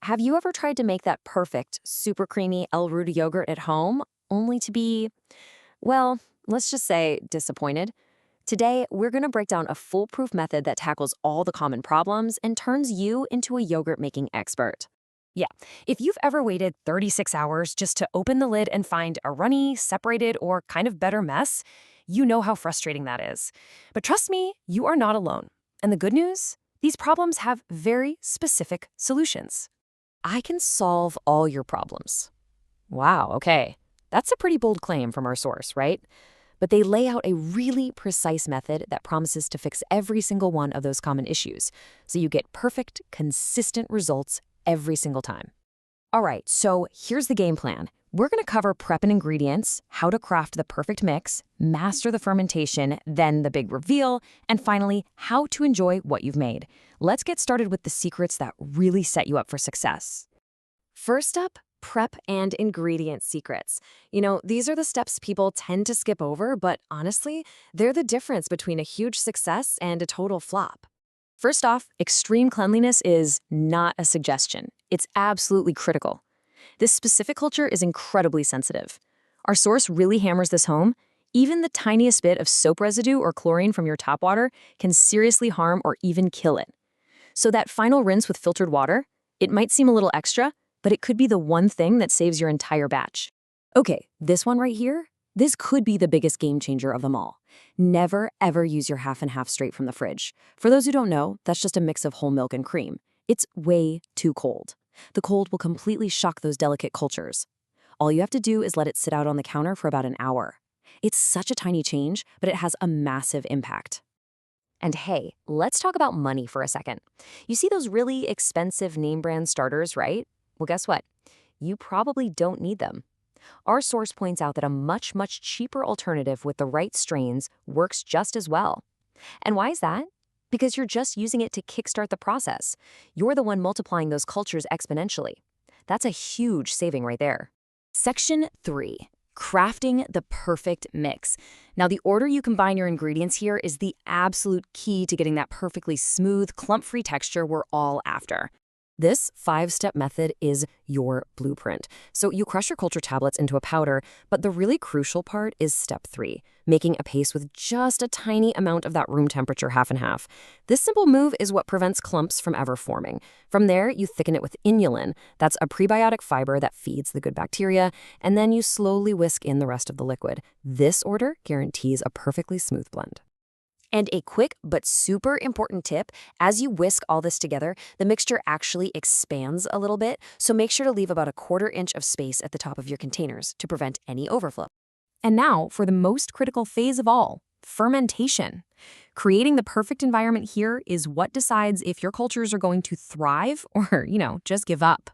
Have you ever tried to make that perfect, super creamy Reuter yogurt at home, only to be, well, let's just say disappointed? Today, we're going to break down a foolproof method that tackles all the common problems and turns you into a yogurt making expert. Yeah, if you've ever waited 36 hours just to open the lid and find a runny, separated, or kind of better mess, you know how frustrating that is. But trust me, you are not alone. And the good news? These problems have very specific solutions. I can solve all your problems. Wow, okay. That's a pretty bold claim from our source, right? But they lay out a really precise method that promises to fix every single one of those common issues, so you get perfect, consistent results every single time. All right, so here's the game plan. We're going to cover prep and ingredients, how to craft the perfect mix, master the fermentation, then the big reveal, and finally, how to enjoy what you've made. Let's get started with the secrets that really set you up for success. First up, prep and ingredient secrets. These are the steps people tend to skip over, but honestly, they're the difference between a huge success and a total flop. First off, extreme cleanliness is not a suggestion. It's absolutely critical. This specific culture is incredibly sensitive. Our source really hammers this home. Even the tiniest bit of soap residue or chlorine from your tap water can seriously harm or even kill it. So that final rinse with filtered water, it might seem a little extra, but it could be the one thing that saves your entire batch. Okay, this one right here, this could be the biggest game changer of them all. Never, ever use your half and half straight from the fridge. For those who don't know, that's just a mix of whole milk and cream. It's way too cold. The cold will completely shock those delicate cultures. All you have to do is let it sit out on the counter for about an hour. It's such a tiny change, but it has a massive impact. And hey, let's talk about money for a second. You see those really expensive name brand starters, right? Well, guess what? You probably don't need them. Our source points out that a much, much cheaper alternative with the right strains works just as well. And why is that? Because you're just using it to kickstart the process. You're the one multiplying those cultures exponentially. That's a huge saving right there. Section 3. Crafting the perfect mix. Now, the order you combine your ingredients here is the absolute key to getting that perfectly smooth, clump-free texture we're all after. This 5-step method is your blueprint. So you crush your culture tablets into a powder, but the really crucial part is step 3, making a paste with just a tiny amount of that room temperature half and half. This simple move is what prevents clumps from ever forming. From there, you thicken it with inulin. That's a prebiotic fiber that feeds the good bacteria, and then you slowly whisk in the rest of the liquid. This order guarantees a perfectly smooth blend. And a quick but super important tip, as you whisk all this together, the mixture actually expands a little bit, so make sure to leave about a 1/4 inch of space at the top of your containers to prevent any overflow. And now for the most critical phase of all, fermentation. Creating the perfect environment here is what decides if your cultures are going to thrive or, just give up.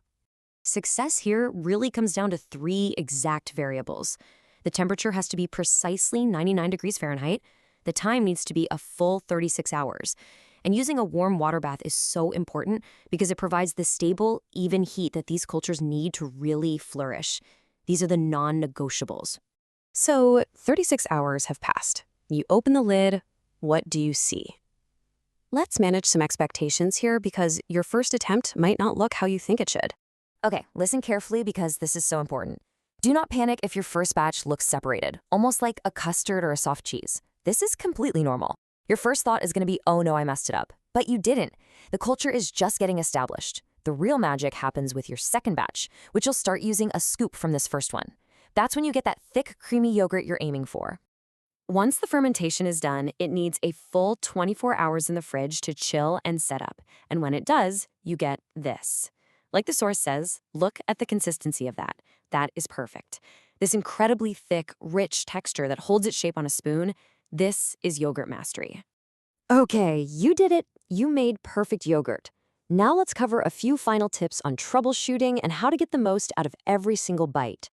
Success here really comes down to 3 exact variables. The temperature has to be precisely 99 degrees Fahrenheit. The time needs to be a full 36 hours. And using a warm water bath is so important because it provides the stable, even heat that these cultures need to really flourish. These are the non-negotiables. So 36 hours have passed. You open the lid. What do you see? Let's manage some expectations here because your first attempt might not look how you think it should. Okay, listen carefully because this is so important. Do not panic if your first batch looks separated, almost like a custard or a soft cheese. This is completely normal. Your first thought is going to be, oh no, I messed it up. But you didn't. The culture is just getting established. The real magic happens with your second batch, which you'll start using a scoop from this first one. That's when you get that thick, creamy yogurt you're aiming for. Once the fermentation is done, it needs a full 24 hours in the fridge to chill and set up. And when it does, you get this. Like the source says, look at the consistency of that. That is perfect. This incredibly thick, rich texture that holds its shape on a spoon. This is yogurt mastery. Okay, you did it. You made perfect yogurt. Now let's cover a few final tips on troubleshooting and how to get the most out of every single bite.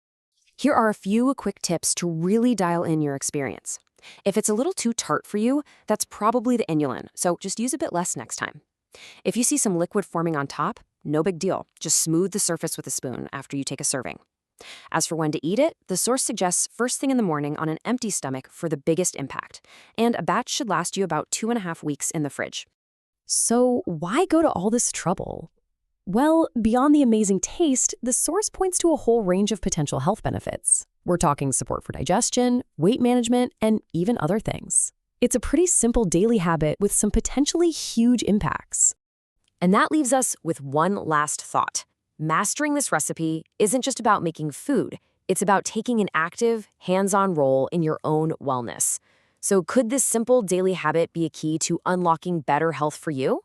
Here are a few quick tips to really dial in your experience. If it's a little too tart for you, that's probably the inulin, so just use a bit less next time. If you see some liquid forming on top, no big deal. Just smooth the surface with a spoon after you take a serving. As for when to eat it, the source suggests first thing in the morning on an empty stomach for the biggest impact, and a batch should last you about 2.5 weeks in the fridge. So why go to all this trouble? Well, beyond the amazing taste, the source points to a whole range of potential health benefits. We're talking support for digestion, weight management, and even other things. It's a pretty simple daily habit with some potentially huge impacts. And that leaves us with one last thought. Mastering this recipe isn't just about making food. It's about taking an active, hands-on role in your own wellness. So could this simple daily habit be a key to unlocking better health for you?